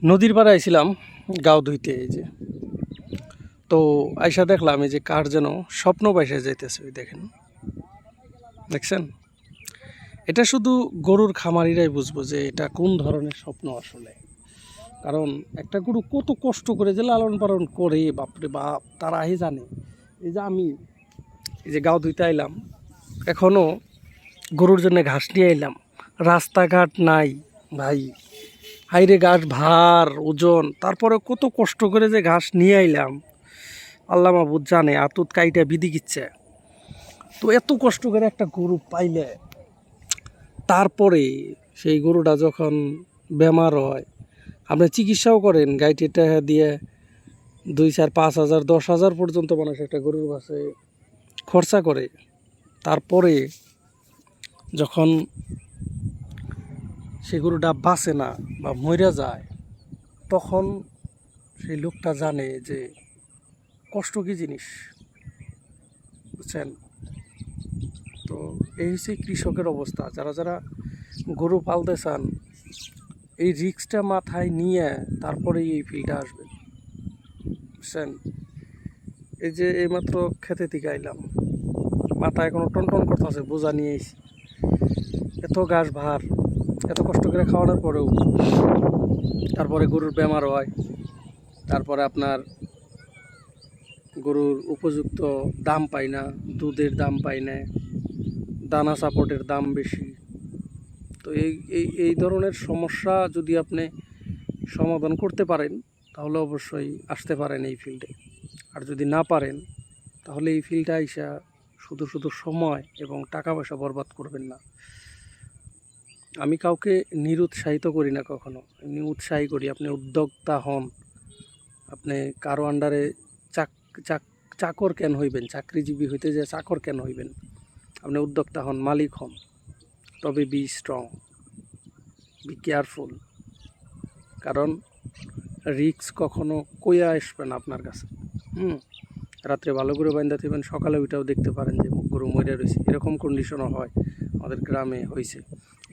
নদীর পাড়ে আইছিলাম গাও ধুইতে। এই যে তো আইসা দেখলাম এই যে কার যেন স্বপ্ন বাইসে যাইতেছে, ওই দেখেন, দেখছেন? এটা শুধু গরুর খামারিরাই বুঝবো যে এটা কোন ধরনের স্বপ্ন আসলে। কারণ একটা গরু কত কষ্ট করে যে লালন পালন করে, বাপরে বাপ, তারাই জানে। এই যে আমি এই যে গাও ধুইতে আইলাম, এখনও গরুর জন্য ঘাস নিয়ে আইলাম, রাস্তাঘাট নাই ভাই, হাইরে ঘাস ভার ওজন, তারপরে কত কষ্ট করে যে ঘাস নিয়ে আইলাম, আল্লাহ মাহবুদ জানে, আতুত কাইটা বিধি কিচ্ছে। তো এত কষ্ট করে একটা গরু পাইলে, তারপরে সেই গরুটা যখন বেমার হয়, আপনি চিকিৎসাও করেন, গাইটিটা দিয়ে 2, 4, 5 হাজার 10 হাজার পর্যন্ত মানুষ একটা গরুর কাছে খরচা করে। তারপরে যখন সেই গরুটা বাঁচে না বা মরে যায়, তখন সেই লোকটা জানে যে কষ্ট কী জিনিস, বুঝছেন? তো এই হচ্ছে কৃষকের অবস্থা। যারা যারা গরু পালতে চান, এই রিস্কটা মাথায় নিয়ে তারপরেই এই ফিল্ডে আসবেন, বুঝছেন? এই যে এইমাত্র খেতে থেকে আইলাম, মাথা এখনো টনটন করতেছে, বোঝা নিয়ে এসি, এত ঘাস ভার, এত কষ্ট করে খাওয়ানোর পরেও তারপরে গরুর বেমার হয়, তারপরে আপনার গরুর উপযুক্ত দাম পাই না, দুধের দাম পাই না, দানা সাপোর্টের দাম বেশি। তো এই এই এই ধরনের সমস্যা যদি আপনি সমাধান করতে পারেন, তাহলে অবশ্যই আসতে পারেন এই ফিল্ডে। আর যদি না পারেন, তাহলে এই ফিল্ডে আইসা শুধু শুধু সময় এবং টাকা পয়সা বরবাদ করবেন না। আমি কাউকে নিরুৎসাহিত করি না কখনো, এমনি উৎসাহী করি। আপনি উদ্যোক্তা হন, আপনি কারো আন্ডারে চাকর কেন হইবেন? চাকরিজীবী হইতে যে চাকর কেন হইবেন? আপনি উদ্যোক্তা হন, মালিক হন, তবে বি স্ট্রং, বি কেয়ারফুল। কারণ রিস্ক কখনো কইয়া আসবে না আপনার কাছে। রাত্রে ভালো করে বাইন্দা থাকবেন, সকালে ওইটাও দেখতে পারেন যে গরু মরে রয়েছে। এরকম কন্ডিশনও হয়, আমাদের গ্রামে হয়েছে।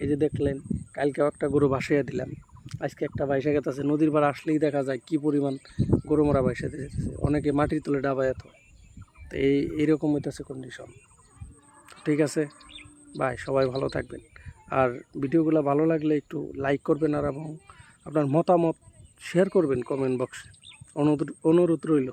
এই যে দেখলেন, কালকেও একটা গরু ভাসাইয়া দিলাম, আজকে একটা বাইসা গেছে। নদীর পাড় আসলেই দেখা যায় কি পরিমাণ গরু মরা বাইসাতে যেতেছে, অনেকে মাটির তুলে ডাবায়াত হয়। তো এইরকম হইতেছে কন্ডিশন। ঠিক আছে ভাই, সবাই ভালো থাকবেন। আর ভিডিওগুলো ভালো লাগলে একটু লাইক করবেন, আর এবং আপনার মতামত শেয়ার করবেন কমেন্ট বক্সে, অনুরোধ রইল।